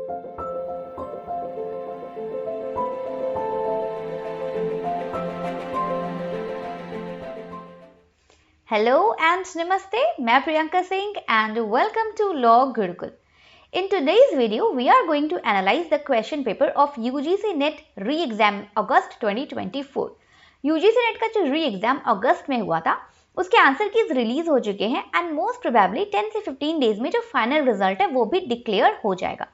Hello and Namaste, मैं Priyanka Singh and welcome to Law Gurukul. In today's video, we are going to analyze the question paper of UGC NET re-exam August 2024. UGC NET का जो re-exam अगस्त में हुआ था, उसके answer keys release हो चुके हैं एंड मोस्ट प्रोबेबली 10 से 15 डेज में जो फाइनल रिजल्ट है वो भी डिक्लेयर हो जाएगा.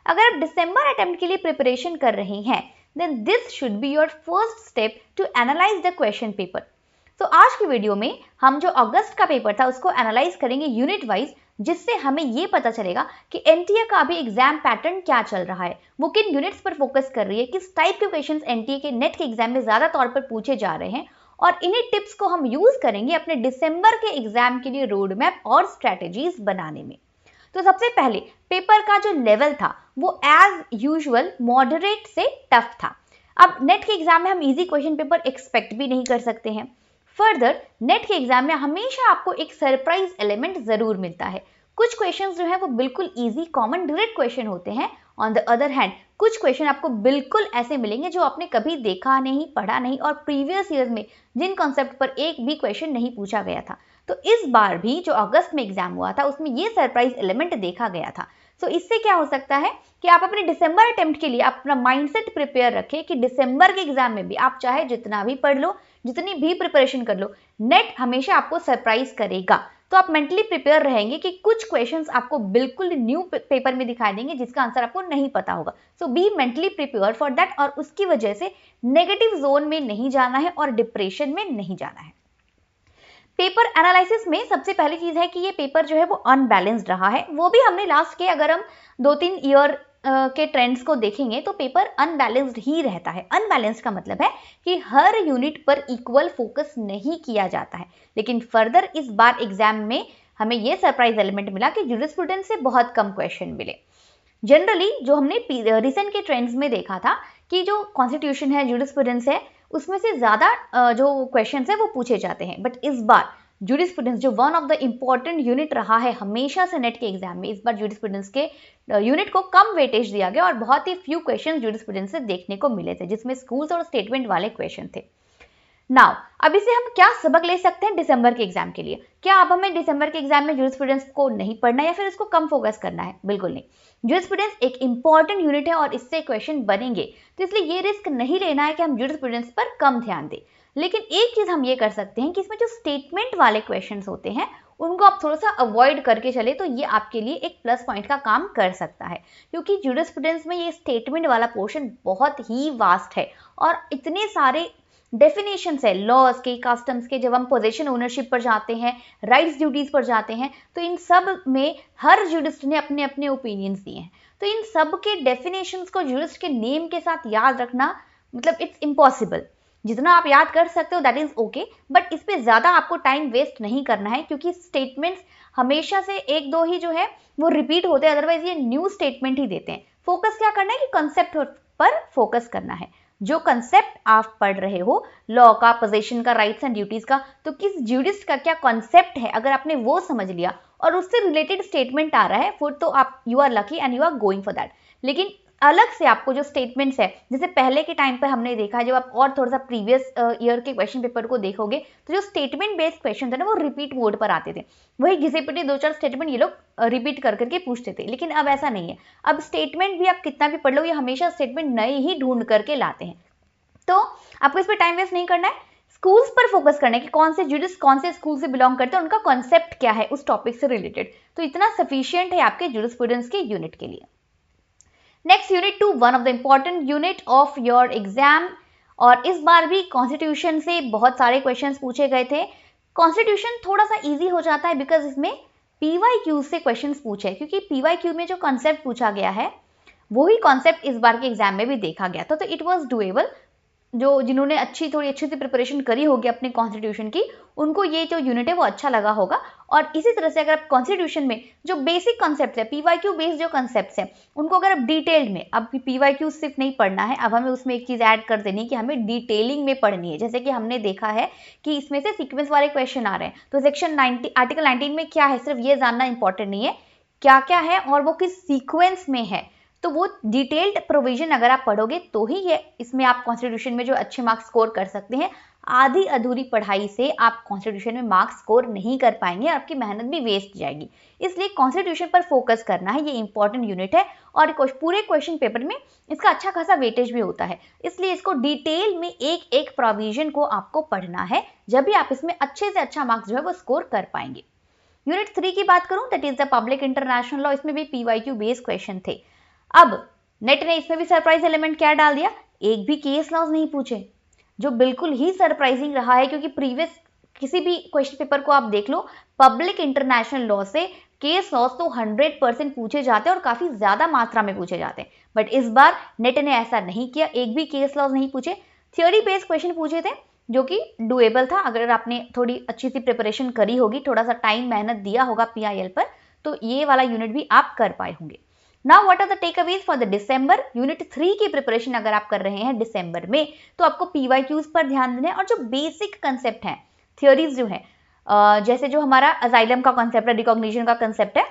अगर आप दिसंबर अटेम्प्ट के लिए प्रिपरेशन कर रहे हैं, then this should be your first step to analyze the question paper. तो आज की वीडियो में हम जो अगस्त का पेपर था उसको एनालाइज करेंगे यूनिट वाइज, जिससे हमें ये पता चलेगा कि एनटीए का अभी एग्जाम पैटर्न क्या चल रहा है, वो किन यूनिट्स पर फोकस कर रही है, किस टाइप के क्वेश्चंस एनटीए के नेट के एग्जाम में ज्यादा तौर पर पूछे जा रहे हैं, और इन्हीं टिप्स को हम यूज करेंगे अपने दिसंबर के एग्जाम के लिए रोड मैप और स्ट्रेटेजीज बनाने में. तो सबसे पहले पेपर का जो लेवल था वो एज यूजुअल मॉडरेट से टफ था. अब नेट के एग्जाम में हम इजी क्वेश्चन पेपर एक्सपेक्ट भी नहीं कर सकते हैं. फर्दर नेट के एग्जाम में हमेशा आपको एक सरप्राइज एलिमेंट जरूर मिलता है. कुछ क्वेश्चंस जो है वो बिल्कुल इजी कॉमन डायरेक्ट क्वेश्चन होते हैं. ऑन द अदर हैंड कुछ क्वेश्चन आपको बिल्कुल ऐसे मिलेंगे जो आपने कभी देखा नहीं, पढ़ा नहीं, और प्रीवियस ईयर्स में जिन कॉन्सेप्ट पर एक भी क्वेश्चन नहीं पूछा गया था. तो इस बार भी जो अगस्त में एग्जाम हुआ था उसमें ये सरप्राइज एलिमेंट देखा गया था. तो इससे क्या हो सकता है कि आप अपने दिसंबर अटेम्प्ट के लिए अपना माइंडसेट प्रिपेयर रखें कि दिसंबर के एग्जाम में भी आप चाहे जितना भी पढ़ लो, जितनी भी प्रिपरेशन कर लो, नेट हमेशा आपको सरप्राइज करेगा. तो आप मेंटली प्रिपेयर रहेंगे कि कुछ क्वेश्चंस आपको बिल्कुल न्यू पेपर में दिखाई देंगे जिसका आंसर आपको नहीं पता होगा. So be mentally prepare for that, और उसकी वजह से नेगेटिव जोन में नहीं जाना है और डिप्रेशन में नहीं जाना है. पेपर एनालिसिस में सबसे पहली चीज है कि ये पेपर जो है वो अनबैलेंस्ड रहा है. वो भी हमने लास्ट के अगर हम 2-3 ईयर के ट्रेंड्स को देखेंगे तो पेपर अनबैलेंस्ड ही रहता है. अनबैलेंस्ड का मतलब है कि हर यूनिट पर इक्वल फोकस नहीं किया जाता है. लेकिन फर्दर इस बार एग्जाम में हमें ये सरप्राइज एलिमेंट मिला कि जूरिस्प्रूडेंस से बहुत कम क्वेश्चन मिले. जनरली जो हमने रिसेंट के ट्रेंड्स में देखा था कि जो कॉन्स्टिट्यूशन है, जूरिस्प्रूडेंस है, उसमें से ज्यादा जो क्वेश्चंस है वो पूछे जाते हैं. बट इस बार जूरिस्प्रूडेंस जो one of the important unit रहा है हमेशा से नेट के एग्जाम में, इस बार जूरिस्प्रूडेंस के यूनिट को कम वेटेज दिया गया और बहुत ही फ्यू क्वेश्चंस जूरिस्प्रूडेंस से देखने को मिले थे, जिसमें स्कूल्स और स्टेटमेंट वाले क्वेश्चन थे. नाउ अब इसे हम क्या सबक ले सकते हैं दिसंबर के एग्जाम के लिए? क्या अब हमें दिसंबर के एग्जाम में जूरिस्प्रूडेंस को नहीं पढ़ना या फिर इसको कम फोकस करना है? बिल्कुल नहीं. जूरिस्प्रूडेंस एक इंपॉर्टेंट यूनिट है और इससे क्वेश्चन बनेंगे, तो इसलिए ये रिस्क नहीं लेना है कि हम जूरिस्प्रूडेंस पर कम ध्यान दें. लेकिन एक चीज हम ये कर सकते हैं कि इसमें जो स्टेटमेंट वाले क्वेश्चंस होते हैं उनको आप थोड़ा सा अवॉइड करके चले, तो ये आपके लिए एक प्लस पॉइंट का काम कर सकता है. क्योंकि जूरिस्प्रूडेंस में ये स्टेटमेंट वाला पोर्शन बहुत ही वास्ट है और इतने सारे डेफिनेशंस है लॉज के, कस्टम्स के. जब हम पोजेशन ओनरशिप पर जाते हैं, राइट्स ड्यूटीज पर जाते हैं, तो इन सब में हर जूरिस्ट ने अपने अपने ओपिनियंस दिए हैं. तो इन सब के डेफिनेशंस को जूरिस्ट के नेम के साथ याद रखना मतलब इट्स इम्पॉसिबल. जितना आप याद कर सकते हो दैट इज ओके, बट इस पे ज्यादा आपको टाइम वेस्ट नहीं करना है, क्योंकि स्टेटमेंट्स हमेशा से एक दो ही जो है वो रिपीट होते हैं, अदरवाइज ये न्यू स्टेटमेंट ही देते हैं. फोकस क्या करना है कि कंसेप्ट पर फोकस करना है. जो कंसेप्ट आप पढ़ रहे हो लॉ का, पोजीशन का, राइट्स एंड ड्यूटीज का, तो किस जूरिस्ट का क्या कॉन्सेप्ट है, अगर आपने वो समझ लिया और उससे रिलेटेड स्टेटमेंट आ रहा है फिर तो आप you are lucky and you are going for that. लेकिन अलग से आपको जो स्टेटमेंट्स है, जैसे पहले के टाइम पे हमने देखा है, जब आप और थोड़ा सा प्रीवियस ईयर के क्वेश्चन पेपर को देखोगे तो जो स्टेटमेंट बेस्ड क्वेश्चन थे ना वो रिपीट मोड पर आते थे. वही घिसे पिटे 2-4 स्टेटमेंट ये लोग रिपीट कर करके पूछते थे. लेकिन अब ऐसा नहीं है. अब स्टेटमेंट भी आप कितना भी पढ़ लो, ये हमेशा स्टेटमेंट नए ही ढूंढ करके लाते हैं. तो आपको इस पर टाइम वेस्ट नहीं करना है, स्कूल्स पर फोकस करना है कि कौन से जूरिस्ट कौन से स्कूल से बिलोंग करते हैं, उनका कॉन्सेप्ट क्या है उस टॉपिक से रिलेटेड. तो इतना सफिशिएंट है आपके जूरिस्प्रूडेंस के यूनिट के लिए. Next unit 2, one of the important unit of your exam, और इस बार भी कॉन्स्टिट्यूशन से बहुत सारे क्वेश्चंस पूछे गए थे. कॉन्स्टिट्यूशन थोड़ा सा इजी हो जाता है बिकॉज इसमें पीवाईक्यू से क्वेश्चंस पूछे, क्योंकि पीवाईक्यू में जो कॉन्सेप्ट पूछा गया है वही कॉन्सेप्ट इस बार के एग्जाम में भी देखा गया था. तो इट वाज डूएबल. जो जिन्होंने थोड़ी अच्छी सी प्रिपरेशन करी होगी अपने कॉन्स्टिट्यूशन की, उनको ये जो यूनिट है वो अच्छा लगा होगा. और इसी तरह से अगर आप कॉन्स्टिट्यूशन में जो बेसिक कॉन्सेप्ट्स है, पीवाईक्यू बेस्ड जो कॉन्सेप्ट्स है, उनको अगर आप डिटेल्ड में, अब पीवाईक्यू सिर्फ नहीं पढ़ना है, अब हमें उसमें एक चीज ऐड कर देनी कि हमें डिटेलिंग में पढ़नी है. जैसे कि हमने देखा है कि इसमें से सीक्वेंस वाले क्वेश्चन आ रहे हैं, तो सेक्शन 90 आर्टिकल 19 में क्या है, सिर्फ ये जानना इंपॉर्टेंट नहीं है क्या क्या है और वो किस सीक्वेंस में है. तो वो डिटेल्ड प्रोविजन अगर आप पढ़ोगे तो ही ये इसमें आप कॉन्स्टिट्यूशन में जो अच्छे मार्क्स स्कोर कर सकते हैं। आधी अधूरी पढ़ाई से आप कॉन्स्टिट्यूशन में मार्क्स स्कोर नहीं कर पाएंगे, आपकी मेहनत भी वेस्ट जाएगी। इसलिए कॉन्स्टिट्यूशन पर फोकस करना है, ये इंपॉर्टेंट यूनिट है और पूरे क्वेश्चन पेपर में इसका अच्छा खासा वेटेज भी होता है। इसलिए इसको डिटेल में एक एक प्रोविजन को आपको पढ़ना है, जब भी आप इसमें अच्छे से अच्छा मार्क्स जो है वो स्कोर कर पाएंगे। यूनिट 3 की बात करूं, that is the public international law. इसमें भी पीवाईक्यू बेस्ड क्वेश्चन थे। अब नेट ने इसमें भी सरप्राइज एलिमेंट क्या डाल दिया, एक भी केस लॉज नहीं पूछे, जो बिल्कुल ही सरप्राइजिंग रहा है, क्योंकि प्रीवियस किसी भी क्वेश्चन पेपर को आप देख लो, पब्लिक इंटरनेशनल लॉ से केस लॉज तो 100% पूछे जाते हैं और काफी ज्यादा मात्रा में पूछे जाते हैं। बट इस बार नेट ने ऐसा नहीं किया, एक भी केस लॉज नहीं पूछे। थ्योरी बेस्ड क्वेश्चन पूछे थे जो कि डुएबल था, अगर आपने थोड़ी अच्छी सी प्रिपरेशन करी होगी, थोड़ा सा टाइम मेहनत दिया होगा पीआईएल पर, तो ये वाला यूनिट भी आप कर पाए होंगे। Now what are the takeaways for the December. Unit 3 की प्रिपरेशन अगर आप कर रहे हैं दिसंबर में, तो आपको पीवाईक्यूज पर ध्यान देना है और जो बेसिक कंसेप्ट है, थ्योरीज जो है, जैसे जो हमारा अजाइलम का कंसेप्ट है, रिकॉग्निशन का कंसेप्ट है,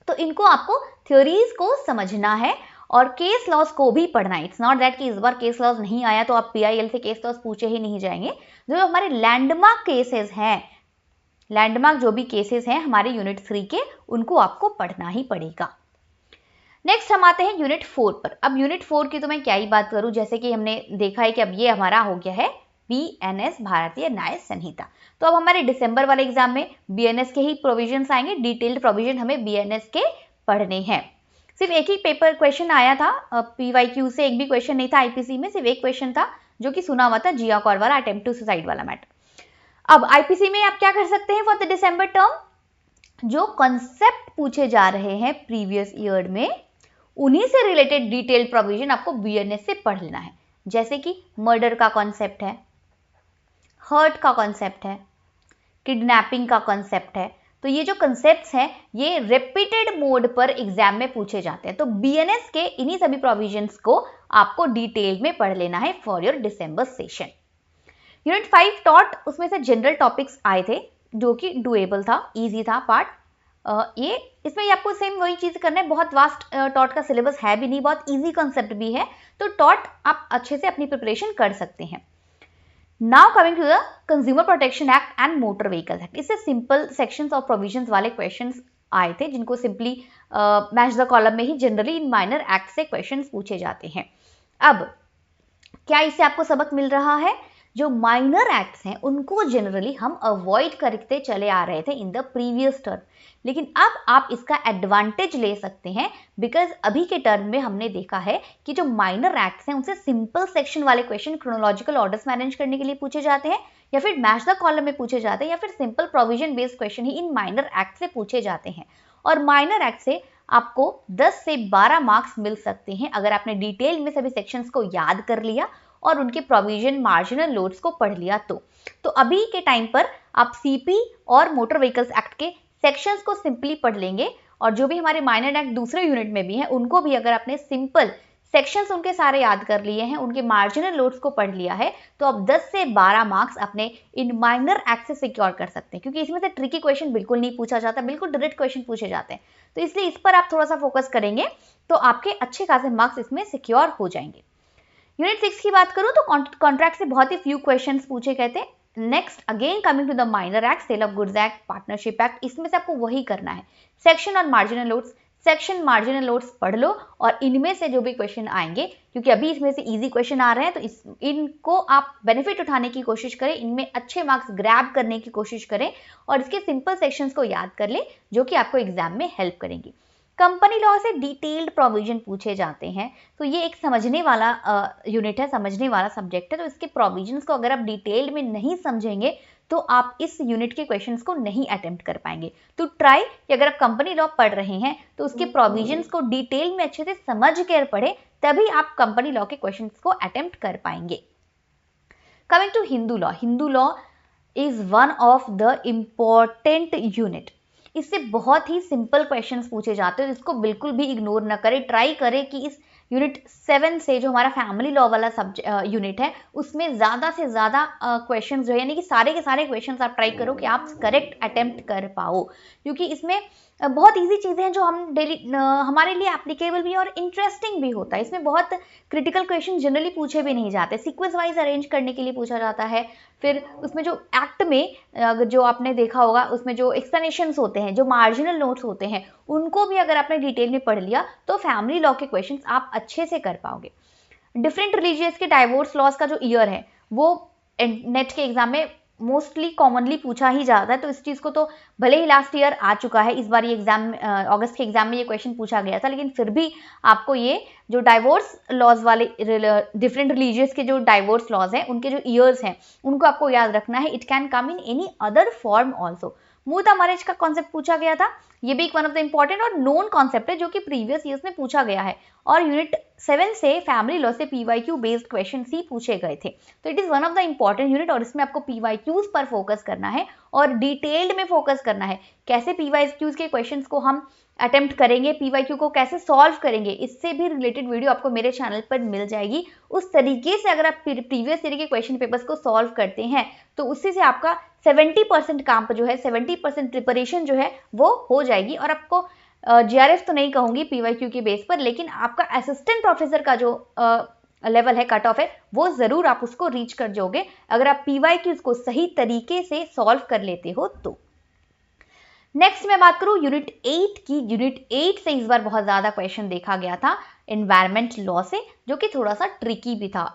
तो इनको आपको थ्योरीज को समझना है और केस लॉज को भी पढ़ना है। इट्स नॉट दैट कि इस बार केस लॉज नहीं आया तो आप पीआईएल से केस लॉज पूछे ही नहीं जाएंगे। जो हमारे लैंडमार्क केसेस हैं, लैंडमार्क जो भी केसेस हैं हमारे यूनिट 3 के, उनको आपको पढ़ना ही पड़ेगा। नेक्स्ट हम आते हैं यूनिट 4 पर। अब यूनिट 4 की तो मैं क्या ही बात करूं, जैसे कि हमने देखा है कि अब ये हमारा हो गया है बीएनएस, भारतीय न्याय संहिता। तो अब हमारे दिसंबर वाले एग्जाम में बीएनएस के ही प्रोविजंस आएंगे, डिटेल्ड प्रोविजन हमें बीएनएस के पढ़ने हैं। सिर्फ एक ही पेपर क्वेश्चन आया था पीवाईक्यू से, एक भी क्वेश्चन नहीं था आईपीसी में, सिर्फ एक क्वेश्चन था जो कि सुना हुआ था, जिया कौर वाला, अटेम्प्ट टू सुसाइड वाला मैटर। अब आईपीसी में आप क्या कर सकते हैं फॉर द दिसंबर टर्म, जो कॉन्सेप्ट पूछे जा रहे हैं प्रीवियस ईयर में, उन्हीं से रिलेटेड डिटेल्ड प्रोविजन आपको बीएनएस से पढ़ लेना है। जैसे कि मर्डर का कॉन्सेप्ट है, हर्ट का कॉन्सेप्ट है, किडनैपिंग का कॉन्सेप्ट है। तो ये जो कॉन्सेप्ट्स हैं ये रिपीटेड मोड पर एग्जाम में पूछे जाते हैं। तो बीएनएस के इन्हीं सभी प्रोविजंस को आपको डिटेल में पढ़ लेना है for your December session. Unit 5 taught, उसमें से जनरल टॉपिक्स आए थे जो कि डुएबल था, इजी था पार्ट। ये इसमें आपको सेम वही चीज करना है, बहुत वास्ट टॉट का सिलेबस है भी नहीं, बहुत इजी कॉन्सेप्ट भी है, तो टॉट आप अच्छे से अपनी प्रिपरेशन कर सकते हैं। Now coming to the consumer protection act and motor vehicle act. इससे सिंपल सेक्शंस और प्रोविजंस वाले क्वेश्चंस आए थे, जिनको सिंपली मैच द कॉलम में ही जनरली इन माइनर एक्ट से क्वेश्चंस पूछे जाते हैं। अब क्या इससे आपको सबक मिल रहा है, जो माइनर एक्ट्स हैं उनको जनरली हम अवॉइड करते चले आ रहे थे इन द प्रीवियस टर्म, लेकिन अब आप इसका एडवांटेज ले सकते हैं, बिकॉज अभी के टर्म में हमने देखा है कि जो माइनर एक्ट्स हैं उनसे सिंपल सेक्शन वाले क्वेश्चन क्रोनोलॉजिकल ऑर्डर्स में अरेंज करने के लिए पूछे जाते हैं, या फिर मैच द कॉलम में पूछे जाते हैं, या फिर सिंपल प्रोविजन बेस्ड क्वेश्चन ही इन माइनर एक्ट से पूछे जाते हैं। और माइनर एक्ट से आपको 10 से 12 मार्क्स मिल सकते हैं अगर आपने डिटेल में सभी सेक्शंस को याद कर लिया और उनके प्रोविजन मार्जिनल लोड्स को पढ़ लिया। तो अभी के टाइम पर आप सीपी और मोटर व्हीकल्स एक्ट के सेक्शंस को सिंपली पढ़ लेंगे, और जो भी हमारे माइनर एक्ट दूसरे यूनिट में भी हैं उनको भी अगर आपने सिंपल सेक्शंस उनके सारे याद कर लिए हैं, उनके मार्जिनल लोड्स को पढ़ लिया है, तो आप 10 से 12 मार्क्स अपने इन माइनर एक्ट से सिक्योर कर सकते हैं, क्योंकि इसमें से ट्रिकी क्वेश्चन बिल्कुल नहीं पूछा जाता, बिल्कुल डायरेक्ट क्वेश्चन पूछे जाते हैं। तो इसलिए इस पर आप थोड़ा सा फोकस करेंगे तो आपके अच्छे खासे मार्क्स इसमें सिक्योर हो जाएंगे। यूनिट 6 की बात करूं तो कॉन्ट्रैक्ट से बहुत ही फ्यू क्वेश्चंस पूछे गए थे। Next again coming to the minor act, sale of goods act, partnership act, इसमें से आपको वही करना है, सेक्शन और marginal loads, section marginal loads पढ़ लो और इनमें से जो भी क्वेश्चन आएंगे, क्योंकि अभी इसमें से इजी क्वेश्चन आ रहे हैं, तो इनको आप बेनिफिट उठाने की कोशिश करें, इनमें अच्छे मार्क्स ग्रैब करने की कोशिश करें और इसके सिंपल सेक्शंस को याद कर ले, जो कि आपको एग्जाम में हेल्प करेंगी। कंपनी लॉ से डिटेल्ड प्रोविजन पूछे जाते हैं, तो ये एक समझने वाला यूनिट है, समझने वाला सब्जेक्ट है, तो इसके प्रोविजंस को अगर आप डिटेल्ड में नहीं समझेंगे तो आप इस यूनिट के क्वेश्चंस को नहीं अटेम्प्ट कर पाएंगे। तो ट्राई कि अगर आप कंपनी लॉ पढ़ रहे हैं तो उसके प्रोविजंस को डिटेल में अच्छे से समझ कर पढ़े, तभी आप कंपनी लॉ के क्वेश्चंस को अटेम्प्ट कर पाएंगे। Coming to Hindu law, Hindu law is one of the important unit. इससे बहुत ही सिंपल क्वेश्चंस पूछे जाते हैं, इसको बिल्कुल भी इग्नोर ना करें, ट्राई करें कि इस यूनिट 7 से जो हमारा फैमिली लॉ वाला यूनिट है उसमें ज़्यादा से ज़्यादा क्वेश्चन जो है यानी कि सारे के सारे क्वेश्चन आप ट्राई करो कि आप करेक्ट अटेम्प्ट कर पाओ, क्योंकि इसमें बहुत इजी चीज़ें हैं जो हम डेली हमारे लिए एप्लीकेबल भी है और इंटरेस्टिंग भी होता है। इसमें बहुत क्रिटिकल क्वेश्चन जनरली पूछे भी नहीं जाते, सीक्वेंस वाइज अरेंज करने के लिए पूछा जाता है। फिर उसमें जो एक्ट में जो आपने देखा होगा उसमें जो एक्सप्लेनेशंस होते हैं, जो मार्जिनल नोट्स होते हैं, उनको भी अगर आपने डिटेल में पढ़ लिया तो फैमिली लॉ के क्वेश्चन आप अच्छे से कर पाओगे। डिफरेंट रिलीजियस के डाइवोर्स लॉज का जो ईयर है वो नेट के एग्जाम में मोस्टली कॉमनली पूछा ही जाता है, तो इस चीज़ को तो भले ही लास्ट ईयर आ चुका है, इस बार ये एग्जाम अगस्त के एग्जाम में ये क्वेश्चन पूछा गया था, लेकिन फिर भी आपको ये जो डाइवोर्स लॉज वाले डिफरेंट रिलीजियस के जो डाइवोर्स लॉज हैं उनके जो ईयर्स हैं उनको आपको याद रखना है। It can come in any other form also. मुहूर्त मैरिज का कॉन्सेप्ट पूछा गया था, ये भी एक वन ऑफ द इंपॉर्टेंट और नोन कॉन्सेप्ट है जो कि प्रीवियस ईयर्स में पूछा गया है, और यूनिट 7 से फैमिली लॉ से पीवाईक्यू बेस्ड क्वेश्चन ही पूछे गए थे। तो it is one of the important unit और इसमें आपको पीवाईक्यूज पर फोकस करना है और डिटेल्ड में फोकस करना है। कैसे पीवाईक्यूज के क्वेश्चंस को हम अटेम्प्ट करेंगे, पीवाईक्यू को कैसे सॉल्व करेंगे, इससे भी रिलेटेड वीडियो आपको मेरे चैनल पर मिल जाएगी। उस तरीके से अगर आप प्रीवियस ईयर के क्वेश्चन पेपर्स को सॉल्व करते हैं तो उससे से आपका 70% काम जो है, 70% प्रिपरेशन जो है वो हो जाएगी, और आपको जीआरएफ तो नहीं कहूंगी पीवाईक्यू के बेस पर, लेकिन आपका असिस्टेंट प्रोफेसर का जो लेवल है, कट ऑफ है, वो जरूर आप उसको रीच कर जाओगे अगर आप पीवाईक्यूज को सही तरीके से सॉल्व कर लेते हो तो। नेक्स्ट मैं बात करूं यूनिट 8 की। यूनिट 8 से इस बार बहुत ज्यादा क्वेश्चन देखा गया था एनवायरमेंट लॉ से, जो कि थोड़ा सा ट्रिकी भी था।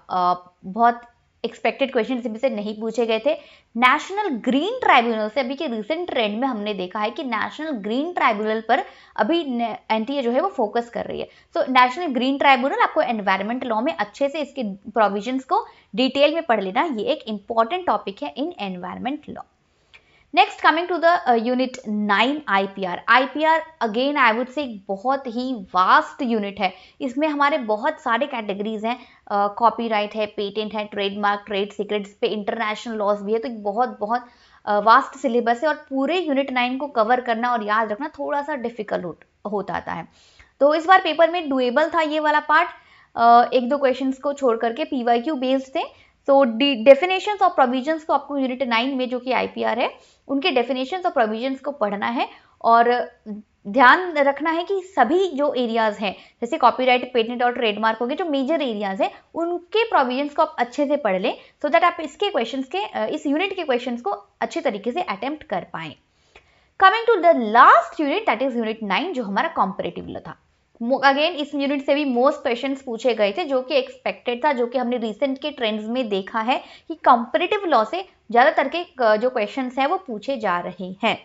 बहुत एक्सपेक्टेड क्वेश्चन इसमें से नहीं पूछे गए थे। नेशनल ग्रीन ट्राइब्यूनल से अभी के रिसेंट ट्रेंड में हमने देखा है कि नेशनल ग्रीन ट्राइब्यूनल पर अभी एनटीए जो है वो फोकस कर रही है। सो नेशनल ग्रीन ट्राइब्यूनल आपको एनवायरमेंट लॉ में अच्छे से इसके प्रोविजंस को डिटेल में पढ़ लेना, ये एक इंपॉर्टेंट टॉपिक है in environment law. Next coming to the unit 9 IPR. IPR again I would say बहुत ही वास्ट यूनिट है। इसमें हमारे बहुत सारे कैटेगरीज हैं, कॉपीराइट है, पेटेंट है, ट्रेडमार्क, ट्रेड सीक्रेट्स पे इंटरनेशनल लॉज भी है, तो बहुत बहुत वास्ट सिलेबस है और पूरे यूनिट 9 को कवर करना और याद रखना थोड़ा सा डिफिकल्ट होता है। तो इस बार पेपर में डुएबल था ये वाला पार्ट, एक दो क्वेश्चंस को छोड़ करके पीवाईक्यू बेस्ड थे। तो डेफिनेशंस और प्रोविजंस को आपको यूनिट 9 में जो कि आईपीआर है उनके डेफिनेशंस और प्रोविजंस को पढ़ना है और ध्यान रखना है कि सभी जो एरियाज हैं जैसे कॉपीराइट, पेटेंट और ट्रेडमार्क हो गए, जो मेजर एरियाज हैं उनके प्रोविजंस को आप अच्छे से पढ़ लें सो दैट आप इसके क्वेश्चंस के इस यूनिट के क्वेश्चंस को अच्छे तरीके से अटेम्प्ट कर पाएं। Coming to the last unit that is unit 9 जो हमारा कॉम्परेटिव लॉ था। अगेन इस यूनिट से भी मोस्ट क्वेश्चंस पूछे गए थे जो कि एक्सपेक्टेड था, जो कि हमने रिसेंट के ट्रेंड्स में देखा है कि कंपैरेटिव लॉ से ज्यादातर के जो क्वेश्चंस हैं वो पूछे जा रहे हैं।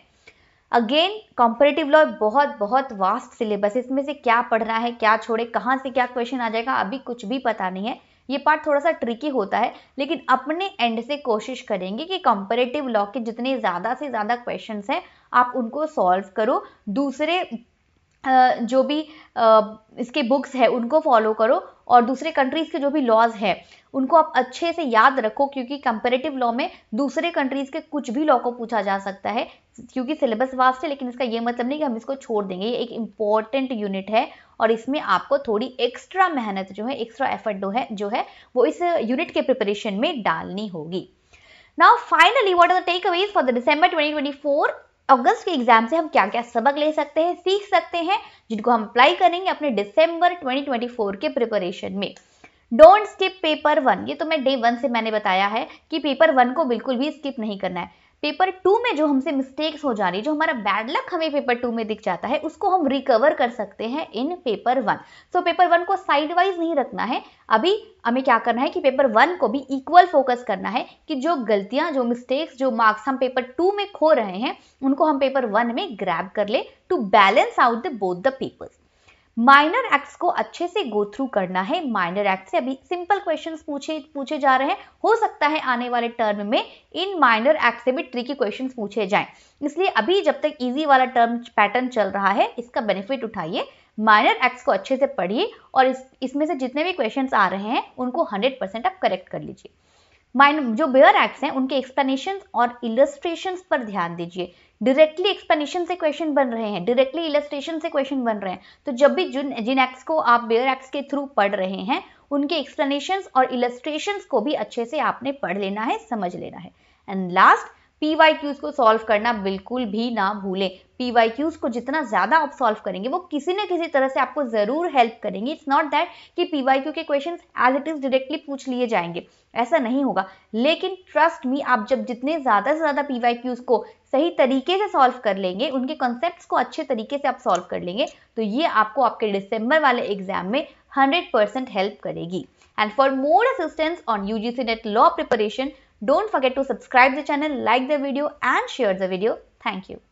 अगेन कंपैरेटिव लॉ बहुत बहुत वास्ट सिलेबस, इसमें से क्या पढ़ना है, क्या छोड़े, कहां से क्या क्वेश्चन आ जाएगा अभी कुछ भी पता नहीं है। ये पार्ट थोड़ा सा ट्रिकी होता है, लेकिन अपने एंड से कोशिश करेंगे कि कंपैरेटिव लॉ के जितने ज्यादा से ज्यादा क्वेश्चंस हैं आप उनको सॉल्व करो। दूसरे जो भी इसके बुक्स है उनको फॉलो करो और दूसरे कंट्रीज के जो भी लॉज है उनको आप अच्छे से याद रखो, क्योंकि कंपैरेटिव लॉ में दूसरे कंट्रीज के कुछ भी लॉ को पूछा जा सकता है। क्योंकि सिलेबस वास्ट है, लेकिन इसका ये मतलब नहीं कि हम इसको छोड़ देंगे। ये एक इंपॉर्टेंट यूनिट है और इसमें आपको थोड़ी एक्स्ट्रा मेहनत जो है, एक्स्ट्रा एफर्ट जो है वो इस यूनिट के प्रिपरेशन में डालनी होगी। Now finally what are the takeaways for the December 2024 अगस्त के एग्जाम से हम क्या क्या सबक ले सकते हैं, सीख सकते हैं, जिनको हम अप्लाई करेंगे अपने दिसंबर 2024 के प्रिपरेशन में। Don't skip paper 1। ये तो मैं डे 1 से मैंने बताया है कि पेपर 1 को बिल्कुल भी स्किप नहीं करना है। पेपर 2 में जो हमसे मिस्टेक्स हो जा रही, जो हमारा बैड लक हमें पेपर 2 में दिख जाता है, उसको हम रिकवर कर सकते हैं इन पेपर 1। सो पेपर 1 को साइड वाइज नहीं रखना है। अभी हमें क्या करना है कि पेपर 1 को भी इक्वल फोकस करना है कि जो गलतियां, जो मिस्टेक्स, जो मार्क्स हम पेपर 2 में खो रहे हैं उनको हम पेपर 1 में ग्रैब कर ले to balance out the both the papers. Minor acts को अच्छे से गो थ्रू करना है। माइनर एक्ट से अभी सिंपल क्वेश्चंस पूछे जा रहे हैं, हो सकता है आने वाले टर्म में इन माइनर एक्ट से भी ट्रिकी क्वेश्चंस पूछे जाएं, इसलिए अभी जब तक इजी वाला टर्म पैटर्न चल रहा है इसका बेनिफिट उठाइए। माइनर एक्ट्स को अच्छे से पढ़िए और इसमें से जितने भी क्वेश्चंस आ रहे हैं उनको 100% आप करेक्ट कर लीजिए। जो बेयर एक्ट्स हैं उनके एक्सप्लेनेशन और इलस्ट्रेशन पर ध्यान दीजिए। डायरेक्टली एक्सप्लेनेशन से क्वेश्चन बन रहे हैं, डायरेक्टली इलस्ट्रेशन से क्वेश्चन बन रहे हैं, तो जब भी जिन एक्ट्स को आप बेयर एक्ट्स के थ्रू पढ़ रहे हैं उनके एक्सप्लेनेशंस और इलस्ट्रेशंस को भी अच्छे से आपने पढ़ लेना है, समझ लेना है। एंड लास्ट, PYQs को सॉल्व करना बिल्कुल भी ना भूलें। PYQs को जितना ज़्यादा आप सॉल्व करेंगे वो किसी न किसी तरह से आपको ज़रूर हेल्प करेंगे। इट्स नॉट दैट कि PYQ के questions as it is directly पूछ लिए जाएंगे, ऐसा नहीं होगा। लेकिन ट्रस्ट मी, आप जब जितने ज़्यादा से ज़्यादा PYQs को सही तरीके से सॉल्व कर लेंगे, उनके कॉन्सेप्ट्स को अच्छे तरीके से आप सॉल्व कर लेंगे, तो ये आपको आपके दिसंबर वाले एग्जाम में 100% हेल्प करेगी। And for more assistance on UGC NET law preparation, don't forget to subscribe the channel, like the video and share the video. Thank you.